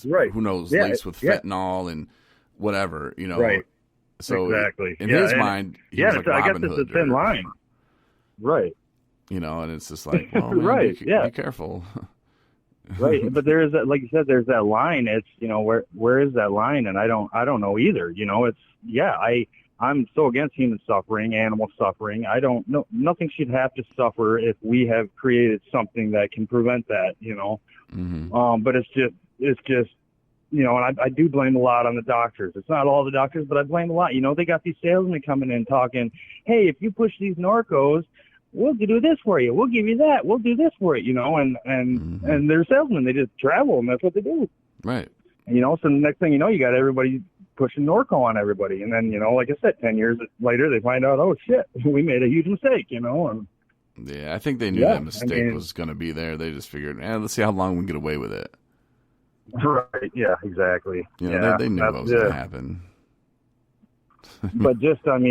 Right. who knows, Yeah. laced with Yeah. fentanyl and whatever, Right. So Exactly. in Yeah, his and mind, he yeah, was like I guess Robin it's Hood, a thin line. Right. and it's just like, well, man, Right. Yeah. be careful. Right. But there is that, like you said, there's that line. It's, where is that line? And I don't know either. I'm so against human suffering, animal suffering. I don't know. Nothing should have to suffer if we have created something that can prevent that, Mm-hmm. But it's just, and I do blame a lot on the doctors. It's not all the doctors, but I blame a lot. They got these salesmen coming in talking, hey, if you push these Norcos, we'll do this for you. We'll give you that. We'll do this for you, Mm-hmm. and they're salesmen. They just travel, and that's what they do. Right. So the next thing you know, you got everybody pushing Norco on everybody. And then, like I said, 10 years later, they find out, oh, shit, we made a huge mistake, And Yeah, I think they knew that mistake was going to be there. They just figured, let's see how long we can get away with it. Right. Yeah, exactly. They knew what was going to happen. But just from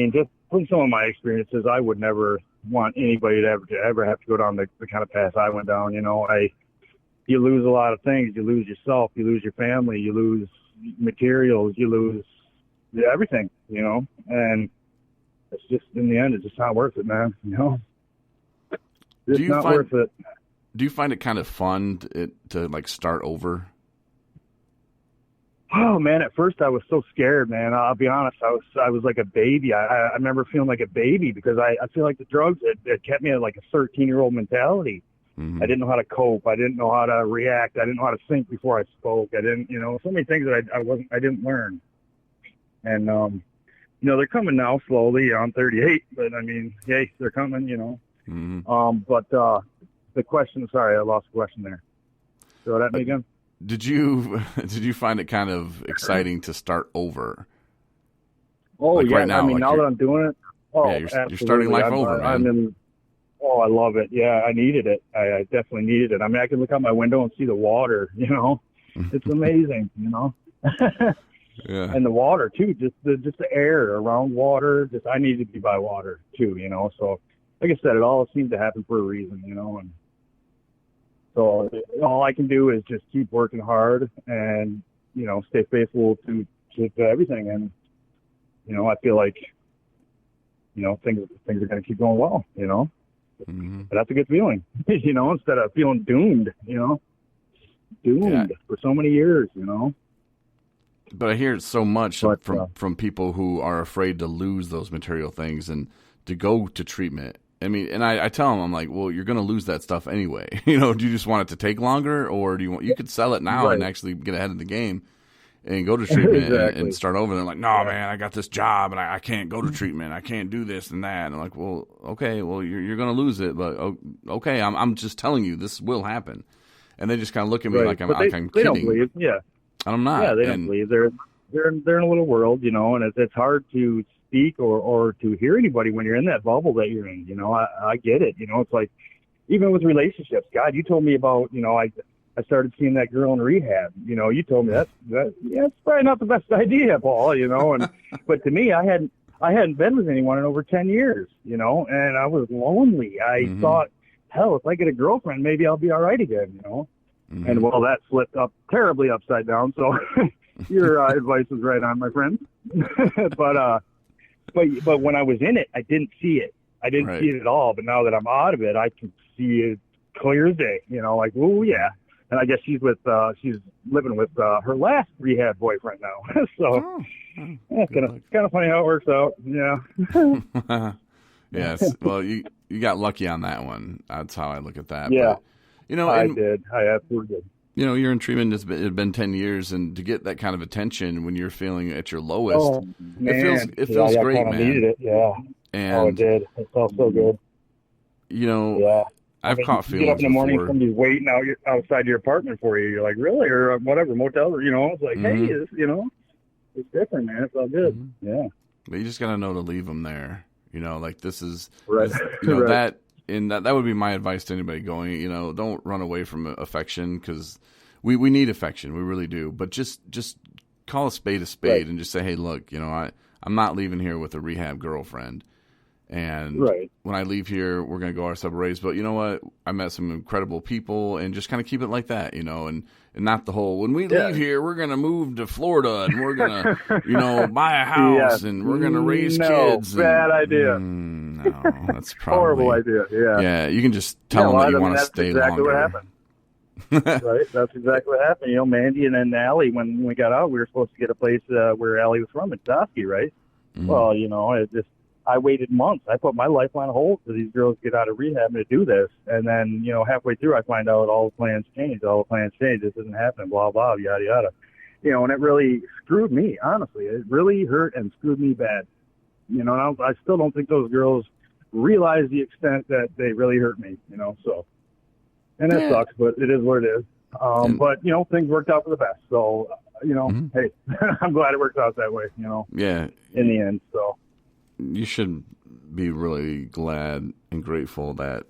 some of my experiences, I would never want anybody to ever have to go down the kind of path I went down. You lose a lot of things. You lose yourself. You lose your family. You lose materials. You lose everything, and it's just, in the end, it's just not worth it, man. It's not worth it. Do you find it kind of fun to like start over? Oh man, at first I was so scared, man. I'll be honest. I was like a baby. I remember feeling like a baby because I feel like the drugs it kept me at like a 13-year-old mentality. Mm-hmm. I didn't know how to cope. I didn't know how to react. I didn't know how to think before I spoke. I didn't, so many things that I didn't learn. And they're coming now slowly. I'm 38, but hey, they're coming. Mm-hmm. But the question. Sorry, I lost the question there. Throw that at me again. Did you find it kind of exciting to start over? Oh, like yeah. Right now, now that I'm doing it, you're starting life over, man. I love it. Yeah, I needed it. I definitely needed it. I can look out my window and see the water, It's amazing, Yeah. And the water, too, just the air around water. I need to be by water, too, So, like I said, it all seems to happen for a reason, and so all I can do is just keep working hard and, stay faithful to everything. And, I feel like, things are going to keep going well, Mm-hmm. But that's a good feeling, instead of feeling doomed, for so many years, But I hear it so much from people who are afraid to lose those material things and to go to treatment. And I tell them, I'm like, well, you're going to lose that stuff anyway. Do you just want it to take longer, or do you could sell it now and actually get ahead of the game and go to treatment and start over? And they're like, no, man, I got this job and I can't go to treatment. I can't do this and that. And I'm like, well, okay, well, you're going to lose it, but okay, I'm just telling you this will happen. And they just kind of look at me like I'm kidding. They don't believe, yeah. And I'm not. Yeah, they don't believe. They're in a little world, and it's hard to speak or to hear anybody when you're in that bubble that you're in. I get it. It's like, even with relationships, God, you told me about, I started seeing that girl in rehab. You told me that's probably not the best idea, Paul, and but to me, I hadn't been with anyone in over 10 years, and I was lonely. I thought, hell, if I get a girlfriend, maybe I'll be all right again, Mm-hmm. And well, that flipped up terribly upside down. So your advice was right on, my friend. But when I was in it, I didn't see it. I didn't see it at all. But now that I'm out of it, I can see it clear as day. Like, oh yeah. And I guess she's living with her last rehab boyfriend now. So it's kind of funny how it works out. Yeah. Yes. Well, you got lucky on that one. That's how I look at that. Yeah. But, I did. I absolutely did. You're in treatment. It's been 10 years, and to get that kind of attention when you're feeling at your lowest, it feels great, man. Needed it. Yeah. And it did. It felt so good. I've caught feelings before. You get up in the morning, somebody's waiting outside your apartment for you. You're like, really? Or whatever, motel, it's like, hey, it's different, man. It's all good. Mm-hmm. Yeah. But you just got to know to leave them there. Like this is, right. Right. That would be my advice to anybody going, don't run away from affection, because we need affection. We really do. But just call a spade, right. and just say, hey, look, I'm not leaving here with a rehab girlfriend. And right. when I leave here, we're going to go our separate ways. But you know what? I met some incredible people, and just kind of keep it like that, and not the whole, when we leave here, we're going to move to Florida, and we're going to, buy a house, and we're going to raise kids. Bad idea. No, that's probably horrible idea. Yeah. Yeah, you can just tell them that you want to stay exactly longer. What happened. Right, that's exactly what happened. Mandy and then Allie, when we got out, we were supposed to get a place where Allie was from in Toski, right? Mm-hmm. Well, I waited months. I put my life on hold for these girls to get out of rehab and to do this. And then, halfway through, I find out all the plans changed. This isn't happening, blah, blah, yada, yada. And it really screwed me, honestly. It really hurt and screwed me bad. And I still don't think those girls realize the extent that they really hurt me, so. And it sucks, but it is what it is. But, things worked out for the best. So, hey, I'm glad it worked out that way, Yeah. In the end, so. You should be really glad and grateful that,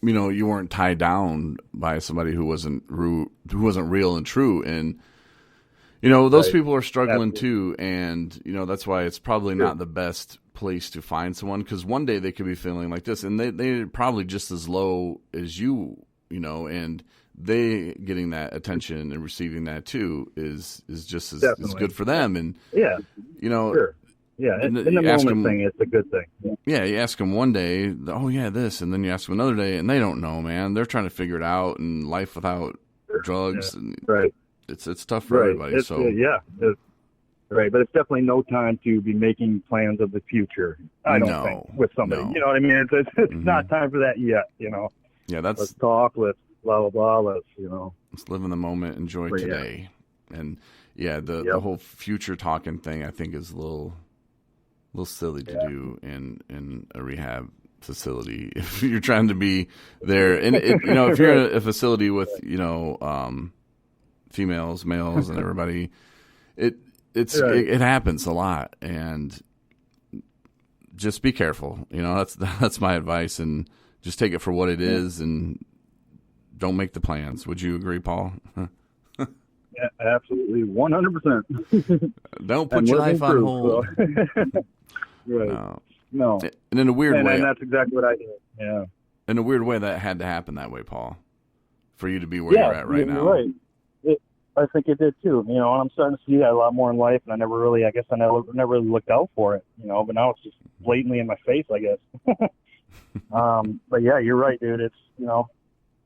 you weren't tied down by somebody who wasn't real and true. And, those people are struggling too. And, that's why it's probably not the best place to find someone, because one day they could be feeling like this, and they're probably just as low as you, and they getting that attention and receiving that too is just as good for them. And, sure. Yeah, in the moment thing, it's a good thing. Yeah, you ask them one day, oh, yeah, this, and then you ask them another day, and they don't know, man. They're trying to figure it out, and life without drugs. And right. It's tough for everybody. Right, but it's definitely no time to be making plans of the future, I don't think, with somebody. No. You know what I mean? It's not time for that yet, Yeah, let's talk, let's blah, blah, blah, let's live in the moment, enjoy today. Yeah. And, the whole future talking thing, I think, is a little silly to do in a rehab facility if you're trying to be there. And if you're in a facility with females, males, and everybody, it happens a lot. And just be careful. That's my advice, and just take it for what it is, and don't make the plans. Would you agree, Paul? Yeah, absolutely, 100%. Don't put your life on hold. So. Right. No. And in a weird way. And that's exactly what I did. Yeah. In a weird way, that had to happen that way, Paul, for you to be where you're at right now. Right. I think it did too. And I'm starting to see that a lot more in life, and I never really looked out for it, but now it's just blatantly in my face, I guess. But yeah, you're right, dude. It's,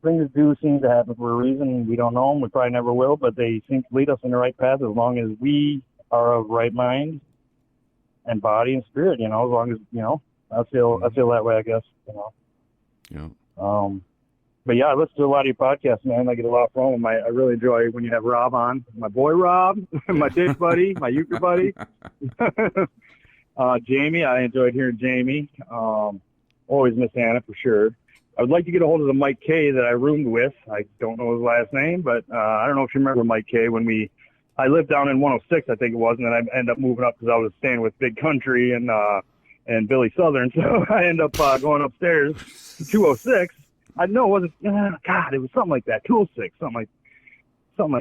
things do seem to happen for a reason. We don't know them. We probably never will, but they seem to lead us in the right path as long as we are of right mind and body and spirit, as long as, I feel that way, I guess, Yeah. But yeah, I listen to a lot of your podcasts, man. I get a lot from them. I really enjoy when you have Rob on. My boy Rob, my dick buddy, my euchre buddy. Jamie, I enjoyed hearing Jamie. Always miss Hannah for sure. I would like to get a hold of the Mike K that I roomed with. I don't know his last name, but I don't know if you remember Mike K when I lived down in 106, I think it was, and then I ended up moving up because I was staying with Big Country and Billy Southern. So I ended up going upstairs to 206. I know it wasn't. God, it was something like that. 206, something like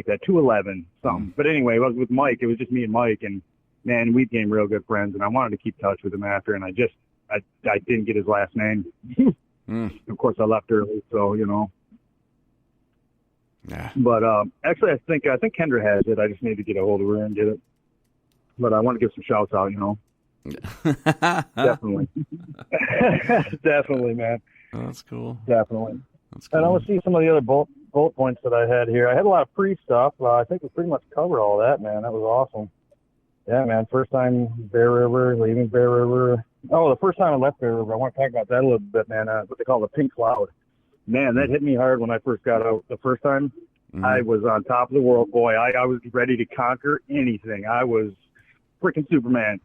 that. 211, something. But anyway, it was with Mike. It was just me and Mike, and man, we became real good friends. And I wanted to keep touch with him after, and I didn't get his last name. Of course, I left early, so Yeah. But actually, I think Kendra has it. I just need to get a hold of her and get it. But I want to give some shouts out, Definitely. Definitely, man. Oh, that's cool. Definitely. That's cool. And I want to see some of the other bullet points that I had here. I had a lot of pre-stuff. I think we pretty much covered all that, man. That was awesome. Yeah, man. First time Bear River, leaving Bear River. Oh, the first time I left Bear River. I want to talk about that a little bit, man. What they call the pink cloud. Man, that hit me hard when I first got out. The first time, I was on top of the world, boy. I was ready to conquer anything. I was freaking Superman.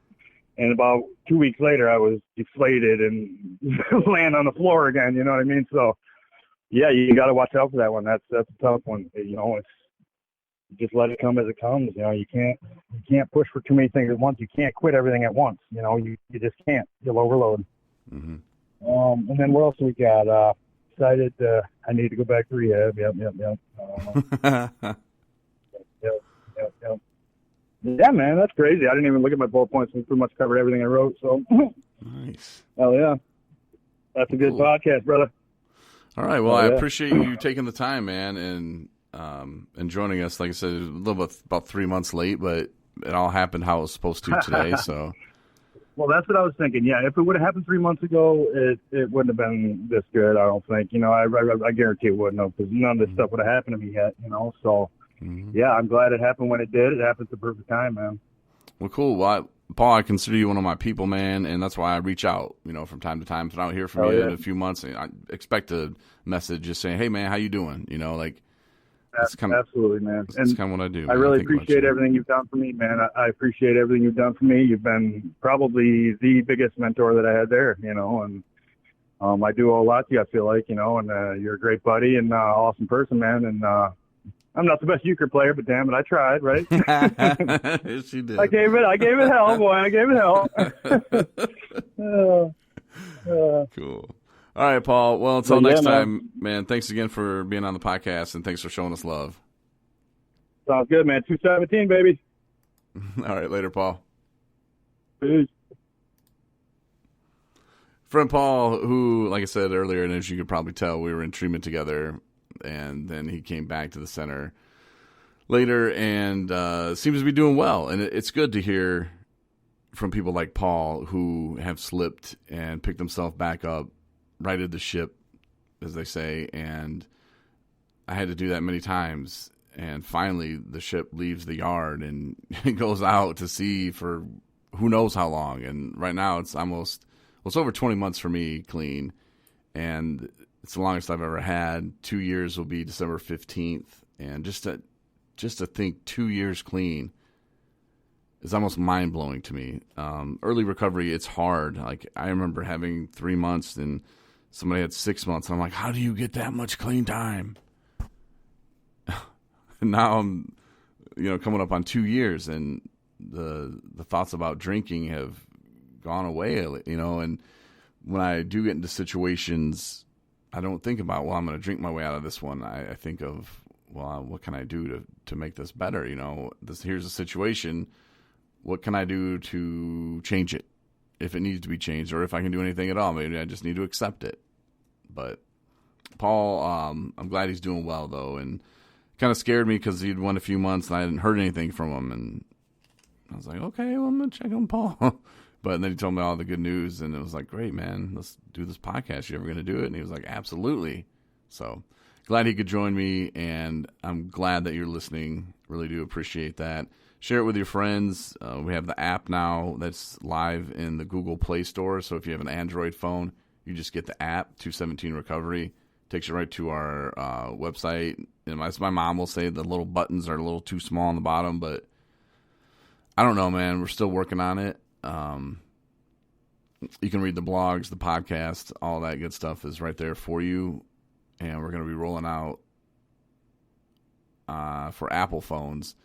And about 2 weeks later, I was deflated and laying on the floor again. You know what I mean? So, yeah, you got to watch out for that one. That's a tough one. It's just let it come as it comes. You can't push for too many things at once. You can't quit everything at once. You just can't. You'll overload. Mm-hmm. And then what else we got? Decided I need to go back to rehab. Yep. Yep. Yeah, man, that's crazy. I didn't even look at my bullet points. We pretty much covered everything I wrote. So nice. Oh yeah, that's a good podcast, brother. All right. Well, I appreciate you taking the time, man, and joining us. Like I said, a little bit about 3 months late, but it all happened how it was supposed to today. So. Well, that's what I was thinking. Yeah, if it would have happened 3 months ago, it wouldn't have been this good. I don't think. I guarantee it wouldn't have, because none of this stuff would have happened to me yet. So yeah, I'm glad it happened when it did. It happened at the perfect time, man. Well, cool. Well, Paul, I consider you one of my people, man, and that's why I reach out, from time to time. If I don't hear from you in a few months, I expect a message just saying, "Hey, man, how you doing?" Absolutely, man. That's kind of what I do. I really appreciate everything you've done for me, man. I appreciate everything you've done for me. You've been probably the biggest mentor that I had there, and I do owe a lot to you, I feel like, and you're a great buddy and awesome person, man. And I'm not the best euchre player, but damn it, I tried, right? Yes, you did. I gave it hell, boy. I gave it hell. Cool. All right, Paul. Well, until next time, man, thanks again for being on the podcast, and thanks for showing us love. Sounds good, man. 217, baby. All right, later, Paul. Peace. Friend Paul, who, like I said earlier, and as you could probably tell, we were in treatment together, and then he came back to the center later and seems to be doing well. And it's good to hear from people like Paul who have slipped and picked themselves back up, righted the ship, as they say, and I had to do that many times. And finally, the ship leaves the yard and it goes out to sea for who knows how long. And right now, it's over 20 months for me clean, and it's the longest I've ever had. 2 years will be December 15th, and just to think 2 years clean is almost mind blowing to me. Early recovery, it's hard. Like, I remember having 3 months and somebody had 6 months. And I'm like, how do you get that much clean time? And now I'm, coming up on 2 years, and the thoughts about drinking have gone away, and when I do get into situations, I don't think about, well, I'm going to drink my way out of this one. I think of, well, what can I do to make this better? Here's a situation. What can I do to change it if it needs to be changed, or if I can do anything at all? Maybe I just need to accept it. But Paul, I'm glad he's doing well, though, and kind of scared me because he'd won a few months and I hadn't heard anything from him. And I was like, okay, well, I'm going to check on Paul. But then he told me all the good news, and it was like, great, man, let's do this podcast. You ever going to do it? And he was like, absolutely. So glad he could join me, and I'm glad that you're listening. Really do appreciate that. Share it with your friends. We have the app now that's live in the Google Play Store. So if you have an Android phone, you just get the app, 217 Recovery. Takes you right to our website. And as my mom will say, the little buttons are a little too small on the bottom, but I don't know, man. We're still working on it. You can read the blogs, the podcast, all that good stuff is right there for you. And we're going to be rolling out for Apple phones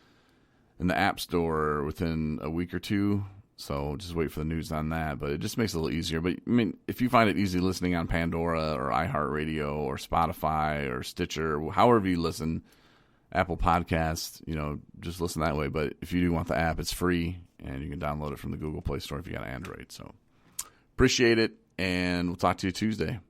in the App Store within a week or two. So just wait for the news on that. But it just makes it a little easier. But I mean, if you find it easy listening on Pandora or iHeartRadio or Spotify or Stitcher, however you listen, Apple Podcasts, just listen that way. But if you do want the app, it's free, and you can download it from the Google Play Store if you got Android. So appreciate it, and we'll talk to you Tuesday.